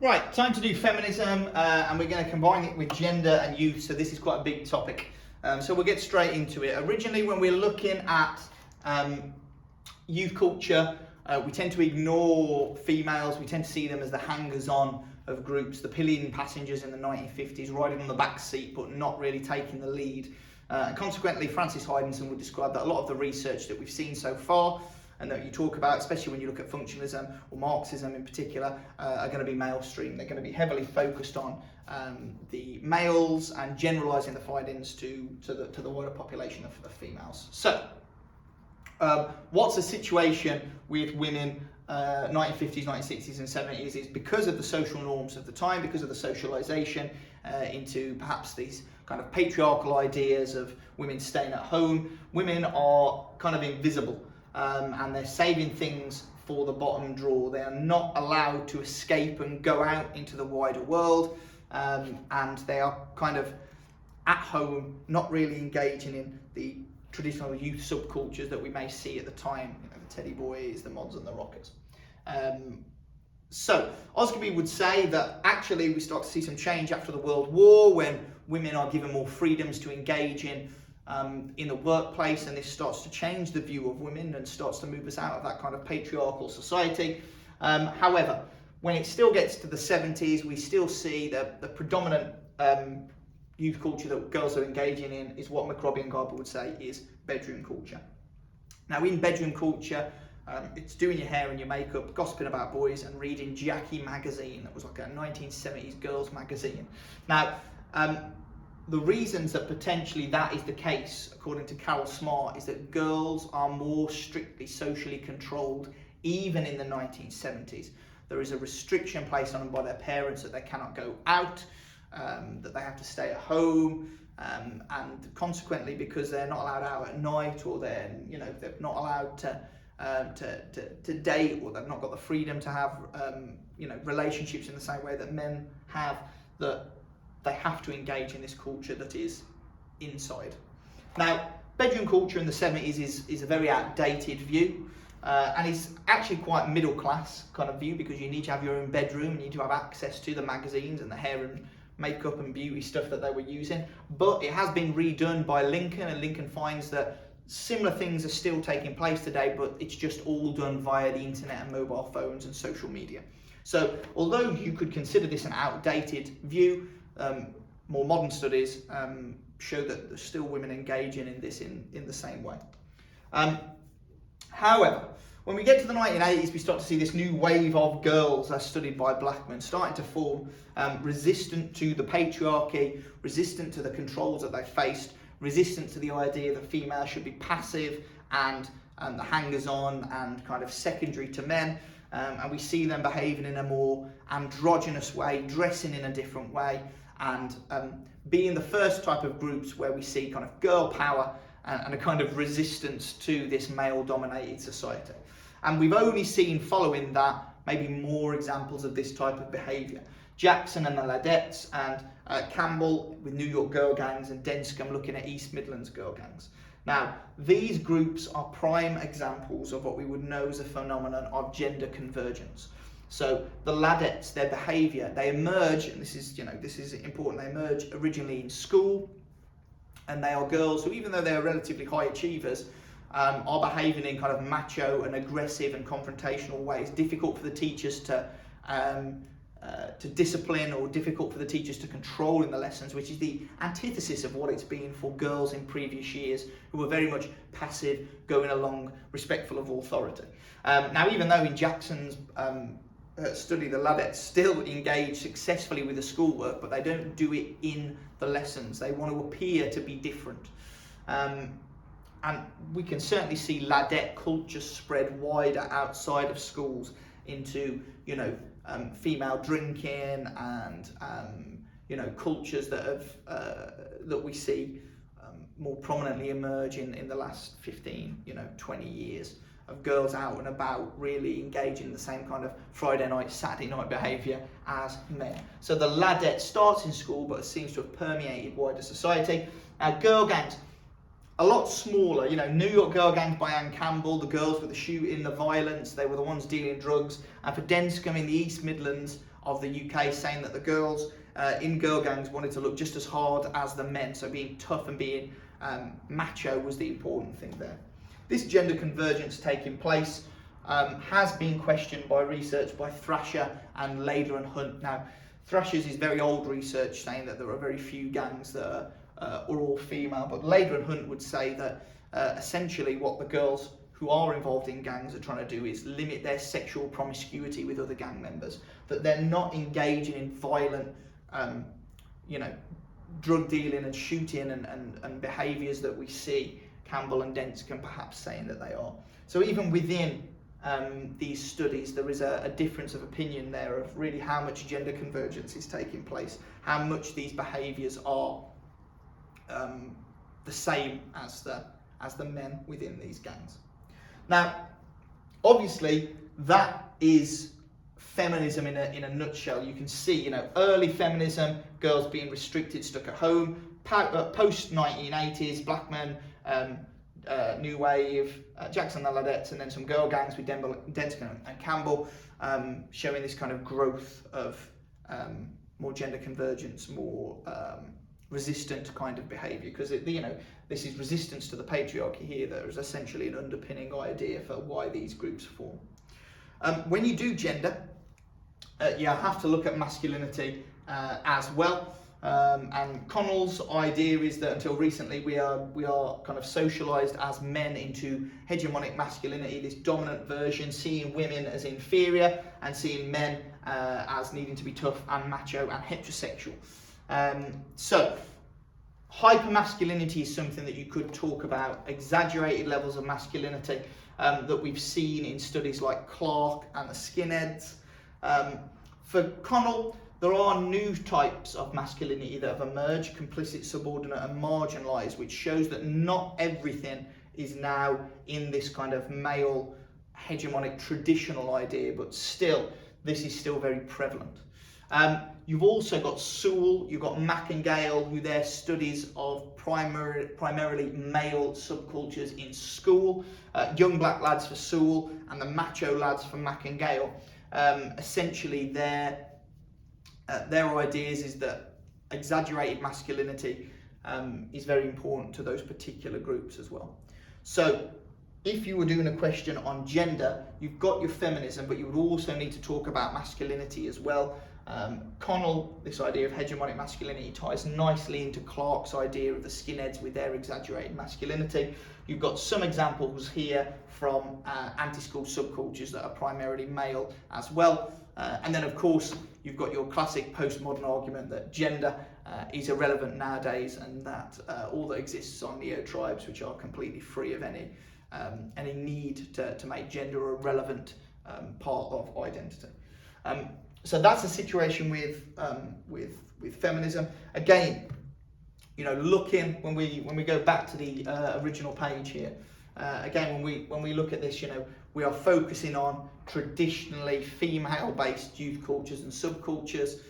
Right, time to do feminism, and we're going to combine it with gender and youth, so this is quite a big topic. So we'll get straight into it. Originally, when we're looking at youth culture, we tend to ignore females. We tend to see them as the hangers-on of groups, the pillion passengers in the 1950s, riding on the back seat but not really taking the lead. And consequently, Frances Hydenson would describe that a lot of the research that we've seen so far and that you talk about, especially when you look at functionalism or Marxism in particular, are going to be male stream. They're going to be heavily focused on the males and generalising the findings to the wider population of females. So, what's the situation with women 1950s, 1960s and 70s is because of the social norms of the time, because of the socialisation into perhaps these kind of patriarchal ideas of women staying at home. Women are kind of invisible and they're saving things for the bottom drawer. They are not allowed to escape and go out into the wider world, and they are kind of at home, not really engaging in the traditional youth subcultures that we may see at the time, you know, the Teddy Boys, the Mods and the Rockers. So Osgood would say that actually we start to see some change after the World War when women are given more freedoms to engage in the workplace, and this starts to change the view of women and starts to move us out of that kind of patriarchal society. However, when it still gets to the 70s, we still see the predominant youth culture that girls are engaging in is what McRobbie and Garber would say is bedroom culture. Now, in bedroom culture, it's doing your hair and your makeup, gossiping about boys, and reading Jackie magazine. That was like a 1970s girls magazine. Now, the reasons that potentially that is the case, according to Carol Smart, is that girls are more strictly socially controlled even in the 1970s. There is a restriction placed on them by their parents that they cannot go out, that they have to stay at home, and consequently, because they're not allowed out at night, or they're not allowed to date, or they've not got the freedom to have relationships in the same way that men have, that they have to engage in this culture that is inside. Now, bedroom culture in the 70s is a very outdated view, and it's actually quite middle class kind of view, because you need to have your own bedroom, you need to have access to the magazines and the hair and makeup and beauty stuff that they were using. But it has been redone by Lincoln, and Lincoln finds that similar things are still taking place today, but it's just all done via the internet and mobile phones and social media. So although you could consider this an outdated view, more modern studies show that there's still women engaging in this in the same way. However, when we get to the 1980s, we start to see this new wave of girls, as studied by Blackman, starting to form, resistant to the patriarchy, resistant to the controls that they faced, resistant to the idea that females should be passive and the hangers-on and kind of secondary to men. And we see them behaving in a more androgynous way, dressing in a different way, and being the first type of groups where we see kind of girl power and a kind of resistance to this male-dominated society. And we've only seen, following that, maybe more examples of this type of behaviour. Jackson and the Ladettes, and Campbell with New York girl gangs, and Denscombe looking at East Midlands girl gangs. Now, these groups are prime examples of what we would know as a phenomenon of gender convergence. So the Ladettes, their behaviour, they emerge, and this is important, they emerge originally in school, and they are girls who, even though they are relatively high achievers, are behaving in kind of macho and aggressive and confrontational ways, difficult for the teachers to discipline, or difficult for the teachers to control in the lessons, which is the antithesis of what it's been for girls in previous years, who were very much passive, going along, respectful of authority. Now, even though in Jackson's study the Ladettes still engage successfully with the schoolwork, but they don't do it in the lessons. They want to appear to be different. And we can certainly see Ladette culture spread wider outside of schools into, female drinking and, cultures that have that we see more prominently emerge in the last 15, 20 years, of girls out and about really engaging in the same kind of Friday night, Saturday night behaviour as men. So the Ladette starts in school, but seems to have permeated wider society. Now, girl gangs, a lot smaller, New York girl gangs by Anne Campbell, the girls with the shooting, the violence, they were the ones dealing drugs. And for Denscombe in the East Midlands, of the UK, saying that the girls in girl gangs wanted to look just as hard as the men, so being tough and being macho was the important thing there. This gender convergence taking place has been questioned by research by Thrasher and Lader and Hunt. Now, Thrasher's is very old research saying that there are very few gangs that are all female, but Lader and Hunt would say that essentially what the girls who are involved in gangs are trying to do is limit their sexual promiscuity with other gang members, that they're not engaging in violent, drug dealing and shooting and behaviours that we see Campbell and Denscombe perhaps saying that they are. So even within these studies, there is a difference of opinion there of really how much gender convergence is taking place, how much these behaviours are the same as the men within these gangs. Now, obviously, that is feminism in a nutshell. You can see, early feminism, girls being restricted, stuck at home. Post 1980s, black men, New Wave, Jackson and the Ladettes, and then some girl gangs with Denscombe and Campbell, showing this kind of growth of more gender convergence, more resistant kind of behaviour, because this is resistance to the patriarchy here that is essentially an underpinning idea for why these groups form. When you do gender, you have to look at masculinity as well. And Connell's idea is that until recently we are kind of socialised as men into hegemonic masculinity, this dominant version, seeing women as inferior and seeing men as needing to be tough and macho and heterosexual. So hypermasculinity is something that you could talk about, exaggerated levels of masculinity that we've seen in studies like Clark and the skinheads. For Connell, there are new types of masculinity that have emerged, complicit, subordinate and marginalised, which shows that not everything is now in this kind of male hegemonic traditional idea, but still, this is still very prevalent. You've also got Sewell, you've got Mack and Gale, who their studies of primarily male subcultures in school, young black lads for Sewell and the macho lads for Mack and Gale. Essentially their ideas is that exaggerated masculinity is very important to those particular groups as well. So if you were doing a question on gender, you've got your feminism, but you would also need to talk about masculinity as well. Connell, this idea of hegemonic masculinity, ties nicely into Clark's idea of the skinheads with their exaggerated masculinity. You've got some examples here from anti-school subcultures that are primarily male as well. And then of course, you've got your classic postmodern argument that gender is irrelevant nowadays, and that all that exists are neo-tribes, which are completely free of any need to make gender a relevant part of identity. So that's the situation with feminism. Again, looking when we go back to the original page here. Again, when we look at this, we are focusing on traditionally female-based youth cultures and subcultures.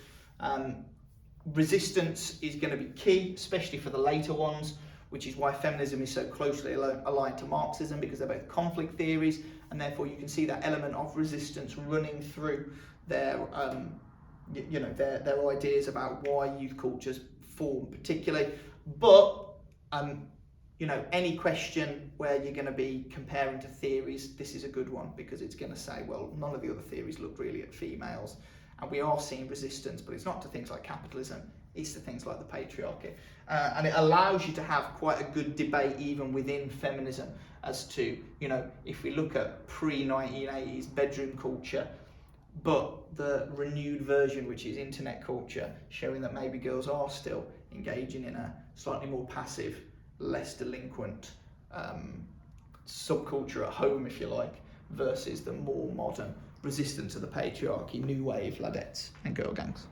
Resistance is going to be key, especially for the later ones, which is why feminism is so closely aligned to Marxism, because they're both conflict theories, and therefore you can see that element of resistance running through their ideas about why youth cultures form particularly. But any question where you're going to be comparing to theories, this is a good one, because it's going to say, well, none of the other theories look really at females, and we are seeing resistance, but it's not to things like capitalism, it's to things like the patriarchy. And it allows you to have quite a good debate even within feminism as to, if we look at pre-1980s bedroom culture, but the renewed version, which is internet culture, showing that maybe girls are still engaging in a slightly more passive, less delinquent subculture at home, if you like, versus the more modern resistance to the patriarchy, new wave ladettes and girl gangs.